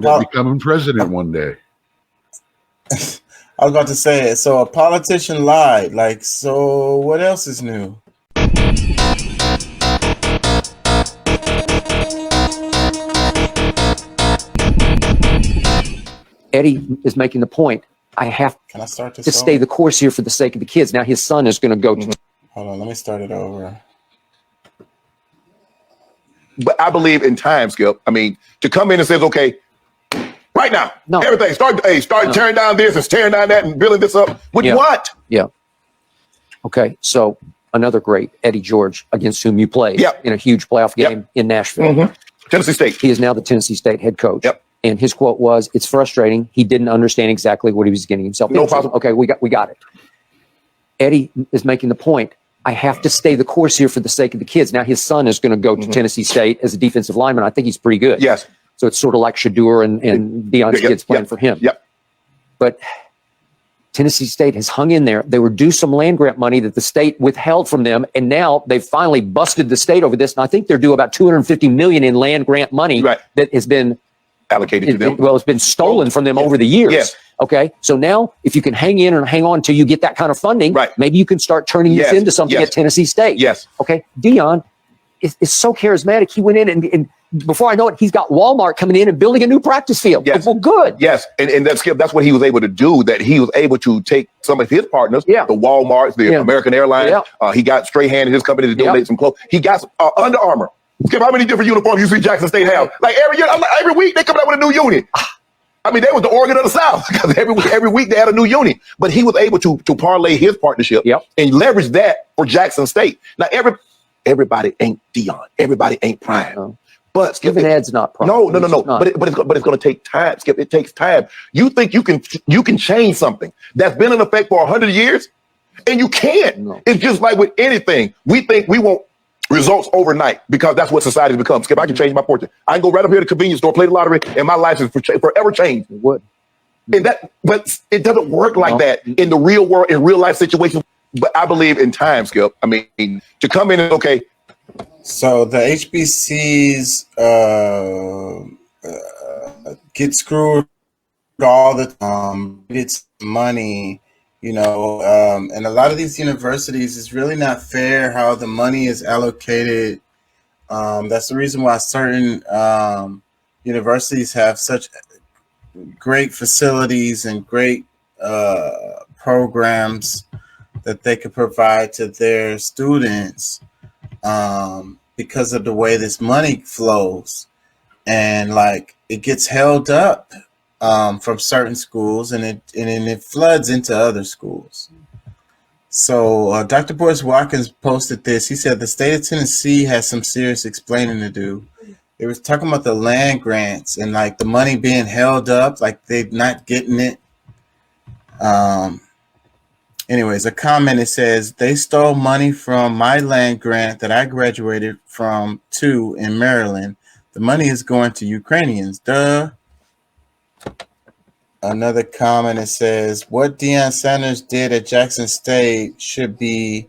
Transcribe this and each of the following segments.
becoming president one day. I was about to say it. So a politician lied. Like, so what else is new? Eddie is making the point. I have Can I start this to stay the course here for the sake of the kids. Now his son is going to go to. Hold on, let me start it over. But I believe in time, Skip. I mean, to come in and says, okay, right now, everything, start tearing down this and tearing down that and building this up. What do you want? Yeah. Okay, so another great, Eddie George, against whom you played in a huge playoff game in Nashville. Tennessee State. He is now the Tennessee State head coach. Yep. And his quote was, "It's frustrating. He didn't understand exactly what he was getting himself into." Problem. Okay, we got it. Eddie is making the point. I have to stay the course here for the sake of the kids. Now his son is going to go to Tennessee State as a defensive lineman. I think he's pretty good. Yes. So it's sort of like Shadur and Deion's kids playing for him. Yep. But Tennessee State has hung in there. They were due some land grant money that the state withheld from them, and now they've finally busted the state over this. And I think they're due about $250 million in land grant money that has been allocated to them. Well, it's been stolen from them over the years. Yes. Okay. So now if you can hang in and hang on until you get that kind of funding, maybe you can start turning this into something at Tennessee State. Yes. Okay. Deion is so charismatic. He went in and before I know it, he's got Walmart coming in and building a new practice field. Yes. Well, good. Yes. And that's what he was able to do, that he was able to take some of his partners, the Walmarts, the American Airlines. He got Strahan and his company to donate some clothes. He got Under Armour. Skip, how many different uniforms you see Jackson State have? Like every week they come out with a new unit. I mean, they was the Oregon of the South because every week they had a new unit. But he was able to parlay his partnership and leverage that for Jackson State. Now everybody ain't Deion. Everybody ain't Prime. No. But Skip, Ed's not Prime. No. But it's going to take time. Skip, it takes time. You think you can change something that's been in effect for 100 years, and you can't. No. It's just like with anything. We think we want results overnight because that's what society's become. Skip, I can change my fortune. I can go right up here to the convenience store, play the lottery, and my life is forever changed. It would. But it doesn't work like that in the real world, in real life situations. But I believe in time, Skip. I mean, to come in and So the HBCs get screwed all the time. It's money. And a lot of these universities, it's really not fair how the money is allocated. That's the reason why certain universities have such great facilities and great programs that they could provide to their students because of the way this money flows. And like it gets held up from certain schools, and it floods into other schools. So Dr. Boyce Watkins posted this. He said the state of Tennessee has some serious explaining to do. They was talking about the land grants and like the money being held up, like they're not getting it. Anyways, a comment, it says they stole money from my land grant that I graduated from in Maryland. The money is going to Ukrainians. Duh. Another comment, it says, what Deion Sanders did at Jackson State should be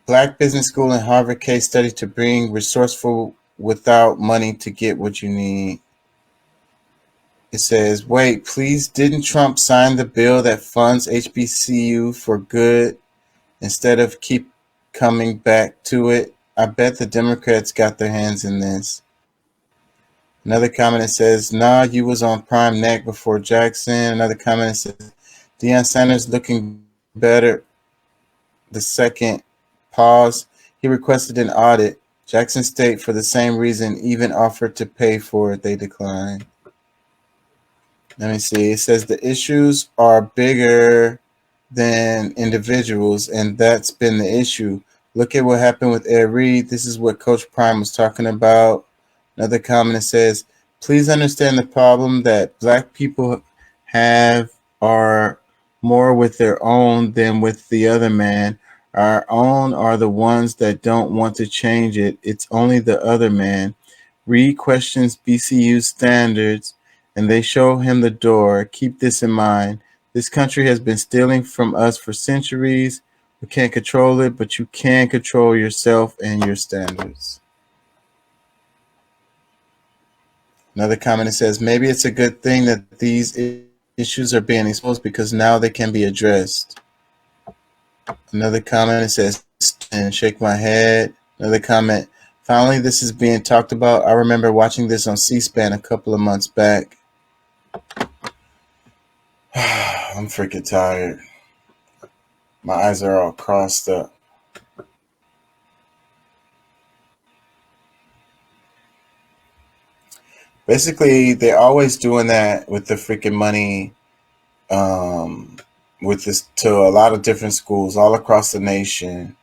Black Business School and Harvard case study to bring resourceful without money to get what you need. It says, wait, please, didn't Trump sign the bill that funds HBCU for good instead of keep coming back to it? I bet the Democrats got their hands in this. Another comment, it says, nah, you was on prime neck before Jackson. Another comment, it says, Deion Sanders looking better. The second pause, he requested an audit. Jackson State, for the same reason, even offered to pay for it. They declined. Let me see. It says the issues are bigger than individuals, and that's been the issue. Look at what happened with Ed Reed. This is what Coach Prime was talking about. Another comment, it says, please understand the problem that Black people have are more with their own than with the other man. Our own are the ones that don't want to change it. It's only the other man. Reed questions BCU standards, and they show him the door. Keep this in mind. This country has been stealing from us for centuries. We can't control it, but you can control yourself and your standards. Another comment that says, maybe it's a good thing that these issues are being exposed because now they can be addressed. Another comment that says, and shake my head. Another comment, finally this is being talked about. I remember watching this on C-SPAN a couple of months back. I'm freaking tired. My eyes are all crossed up. Basically, they're always doing that with the freaking money, with this to a lot of different schools all across the nation.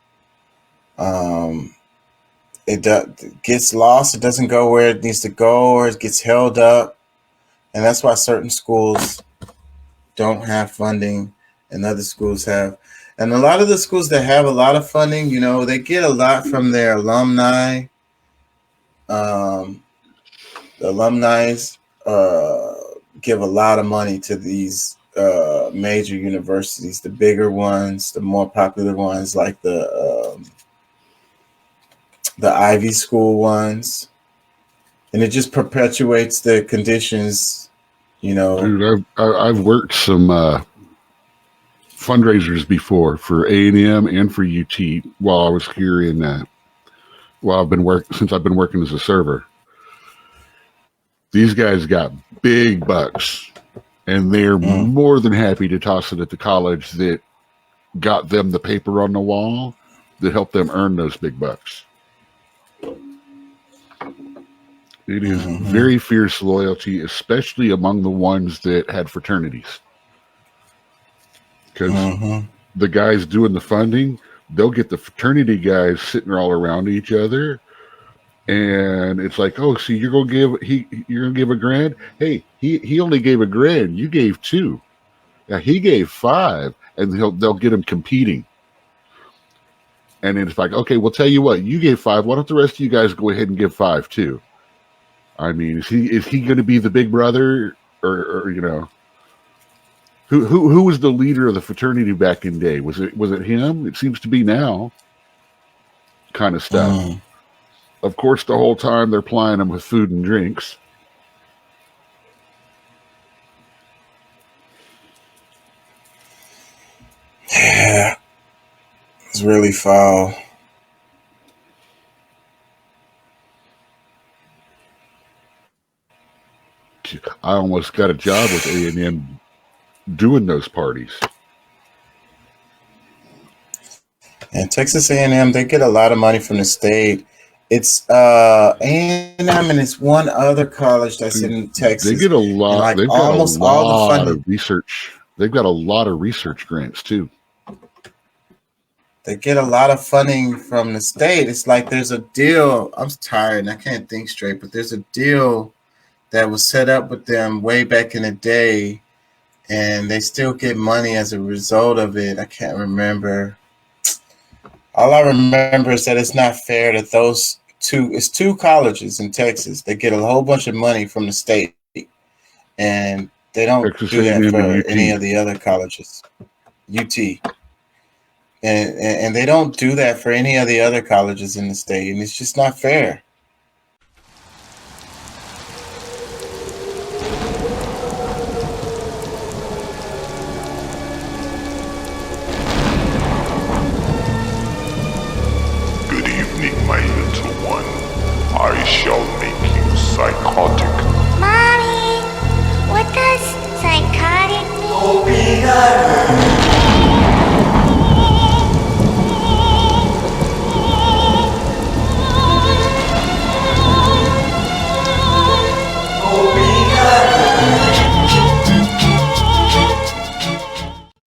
It gets lost. It doesn't go where it needs to go, or it gets held up, and that's why certain schools don't have funding and other schools have. And a lot of the schools that have a lot of funding, you know, they get a lot from their alumni. The alumni give a lot of money to these major universities, the bigger ones, the more popular ones, like the Ivy School ones, and it just perpetuates the conditions, you know. Dude, I've worked some fundraisers before for A&M and for UT while I was here in since I've been working as a server. These guys got big bucks, and they're more than happy to toss it at the college that got them the paper on the wall that helped them earn those big bucks. It is very fierce loyalty, especially among the ones that had fraternities. Because the guys doing the funding, they'll get the fraternity guys sitting all around each other. And it's like, oh, see, you're gonna give $1,000. Hey, he only gave $1,000. You gave $2,000. Yeah, he gave $5,000, and they'll get him competing. And then it's like, okay, well, tell you what, you gave $5,000. Why don't the rest of you guys go ahead and give $5,000 too? I mean, is he going to be the big brother, or you know, who was the leader of the fraternity back in the day? Was it him? It seems to be now. Kind of stuff. Of course, the whole time they're plying them with food and drinks. Yeah, it's really foul. I almost got a job with A&M doing those parties. And Texas A&M, they get a lot of money from the state. It's A&M, and it's one other college that's in Texas. They get a lot. Like they've got almost a lot all the funding. of research. They've got a lot of research grants too. They get a lot of funding from the state. It's like there's a deal. I'm tired and I can't think straight, but there's a deal that was set up with them way back in the day, and they still get money as a result of it. I can't remember. All I remember is that it's not fair that it's two colleges in Texas that get a whole bunch of money from the state, and they don't Texas do that A&M for and UT. any of the other colleges. UT. And they don't do that for any of the other colleges in the state, and it's just not fair.